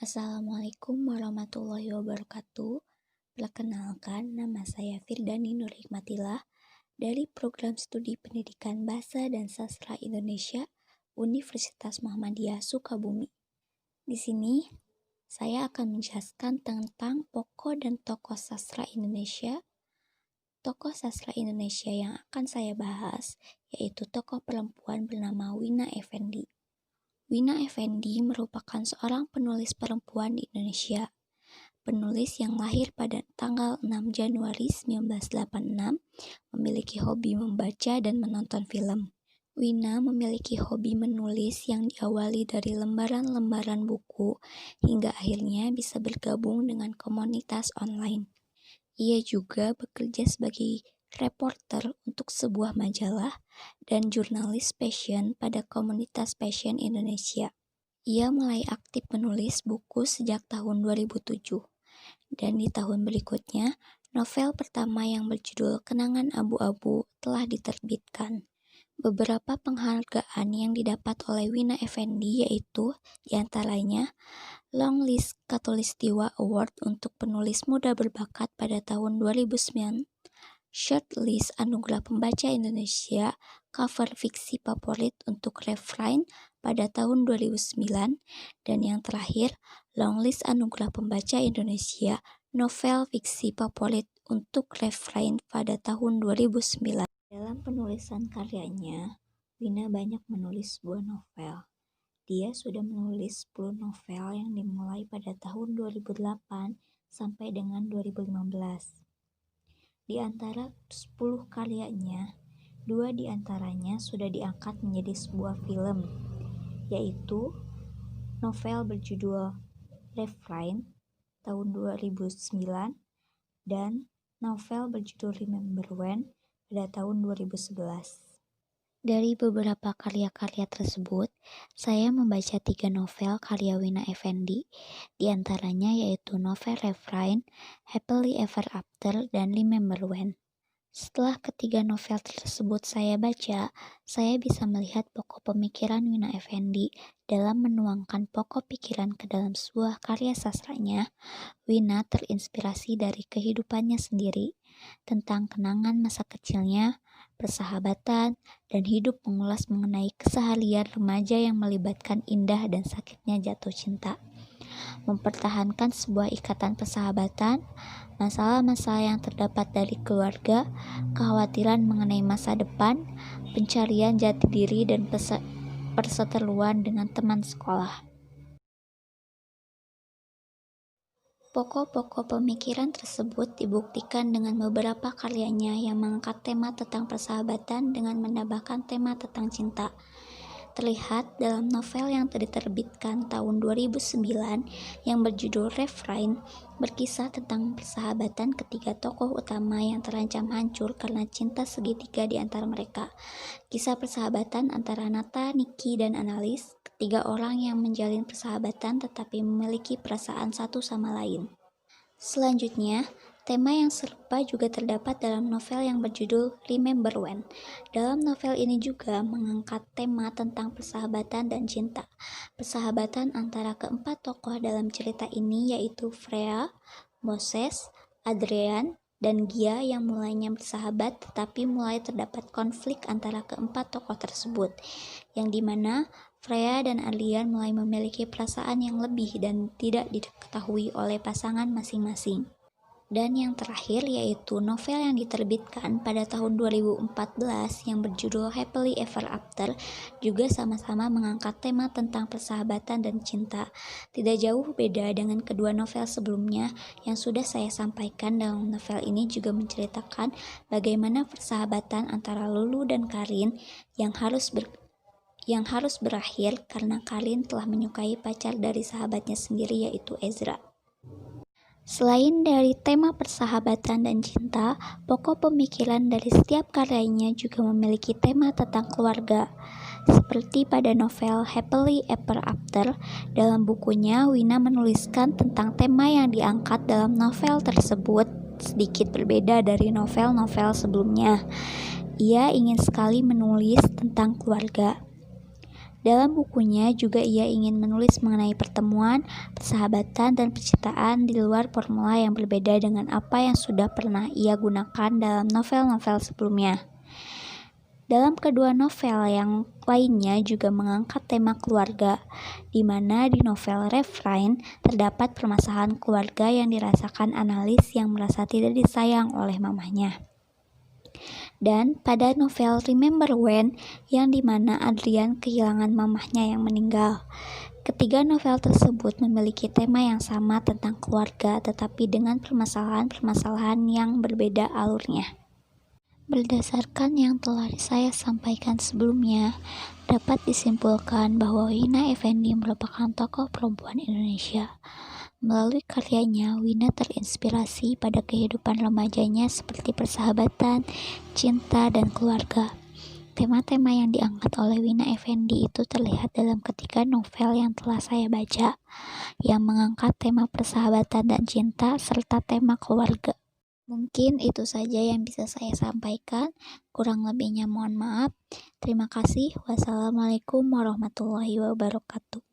Assalamualaikum warahmatullahi wabarakatuh. Perkenalkan, nama saya Firdani Nur Hikmatillah dari Program Studi Pendidikan Bahasa dan Sastra Indonesia Universitas Muhammadiyah Sukabumi. Di sini, saya akan menjelaskan tentang pokok dan tokoh sastra Indonesia. Tokoh sastra Indonesia yang akan saya bahas yaitu tokoh perempuan bernama Wina Effendi. Wina Effendi merupakan seorang penulis perempuan di Indonesia. Penulis yang lahir pada tanggal 6 Januari 1986, memiliki hobi membaca dan menonton film. Wina memiliki hobi menulis yang diawali dari lembaran-lembaran buku hingga akhirnya bisa bergabung dengan komunitas online. Ia juga bekerja sebagai reporter untuk sebuah majalah dan jurnalis fashion pada komunitas fashion Indonesia. Ia mulai aktif menulis buku sejak tahun 2007, dan di tahun berikutnya, novel pertama yang berjudul Kenangan Abu-Abu telah diterbitkan. Beberapa penghargaan yang didapat oleh Wina Effendi yaitu diantaranya Longlist Khatulistiwa Award untuk penulis muda berbakat pada tahun 2009, Shortlist Anugerah Pembaca Indonesia Cover Fiksi Favorit untuk Refrain pada tahun 2009, dan yang terakhir Longlist Anugerah Pembaca Indonesia Novel Fiksi Favorit untuk Refrain pada tahun 2009. Dalam penulisan karyanya, Wina banyak menulis sebuah novel. Dia sudah menulis 10 novel yang dimulai pada tahun 2008 sampai dengan 2015. Di antara 10 karyanya, 2 di antaranya sudah diangkat menjadi sebuah film, yaitu novel berjudul Refrain tahun 2009 dan novel berjudul Remember When pada tahun 2011. Dari beberapa karya-karya tersebut, saya membaca 3 novel karya Wina Effendi, di antaranya yaitu novel Refrain, Happily Ever After, dan Remember When. Setelah ketiga novel tersebut saya baca, saya bisa melihat pokok pemikiran Wina Effendi dalam menuangkan pokok pikiran ke dalam sebuah karya sastranya. Wina terinspirasi dari kehidupannya sendiri, tentang kenangan masa kecilnya, persahabatan, dan hidup mengulas mengenai keseharian remaja yang melibatkan indah dan sakitnya jatuh cinta. Mempertahankan sebuah ikatan persahabatan, masalah-masalah yang terdapat dari keluarga, kekhawatiran mengenai masa depan, pencarian jati diri, dan perseteruan dengan teman sekolah. Pokok-pokok pemikiran tersebut dibuktikan dengan beberapa karyanya yang mengangkat tema tentang persahabatan dengan menambahkan tema tentang cinta. Terlihat dalam novel yang diterbitkan tahun 2009 yang berjudul Refrain, berkisah tentang persahabatan ketiga tokoh utama yang terancam hancur karena cinta segitiga di antara mereka. Kisah persahabatan antara Nata, Niki, dan Analis, ketiga orang yang menjalin persahabatan tetapi memiliki perasaan satu sama lain. Selanjutnya, tema yang serupa juga terdapat dalam novel yang berjudul Remember When. Dalam novel ini juga mengangkat tema tentang persahabatan dan cinta. Persahabatan antara keempat tokoh dalam cerita ini yaitu Freya, Moses, Adrian, dan Gia yang mulainya bersahabat tetapi mulai terdapat konflik antara keempat tokoh tersebut, yang dimana Freya dan Adrian mulai memiliki perasaan yang lebih dan tidak diketahui oleh pasangan masing-masing. Dan yang terakhir yaitu novel yang diterbitkan pada tahun 2014 yang berjudul Happily Ever After, juga sama-sama mengangkat tema tentang persahabatan dan cinta. Tidak jauh beda dengan kedua novel sebelumnya yang sudah saya sampaikan. Dalam novel ini juga menceritakan bagaimana persahabatan antara Lulu dan Karin yang harus berakhir karena Karin telah menyukai pacar dari sahabatnya sendiri yaitu Ezra. Selain dari tema persahabatan dan cinta, pokok pemikiran dari setiap karyanya juga memiliki tema tentang keluarga. Seperti pada novel Happily Ever After, dalam bukunya Wina menuliskan tentang tema yang diangkat dalam novel tersebut sedikit berbeda dari novel-novel sebelumnya. Ia ingin sekali menulis tentang keluarga. Dalam bukunya juga ia ingin menulis mengenai pertemuan, persahabatan, dan percintaan di luar formula yang berbeda dengan apa yang sudah pernah ia gunakan dalam novel-novel sebelumnya. Dalam kedua novel yang lainnya juga mengangkat tema keluarga, di mana di novel Refrain terdapat permasalahan keluarga yang dirasakan analis yang merasa tidak disayang oleh mamahnya. Dan pada novel Remember When, yang dimana Adrian kehilangan mamahnya yang meninggal. Ketiga novel tersebut memiliki tema yang sama tentang keluarga, tetapi dengan permasalahan-permasalahan yang berbeda alurnya. Berdasarkan yang telah saya sampaikan sebelumnya, dapat disimpulkan bahwa Wina Effendi merupakan tokoh perempuan Indonesia. Melalui karyanya, Wina terinspirasi pada kehidupan remajanya seperti persahabatan, cinta, dan keluarga. Tema-tema yang diangkat oleh Wina Effendi itu terlihat dalam ketiga novel yang telah saya baca, yang mengangkat tema persahabatan dan cinta serta tema keluarga. Mungkin itu saja yang bisa saya sampaikan, kurang lebihnya mohon maaf. Terima kasih. Wassalamualaikum warahmatullahi wabarakatuh.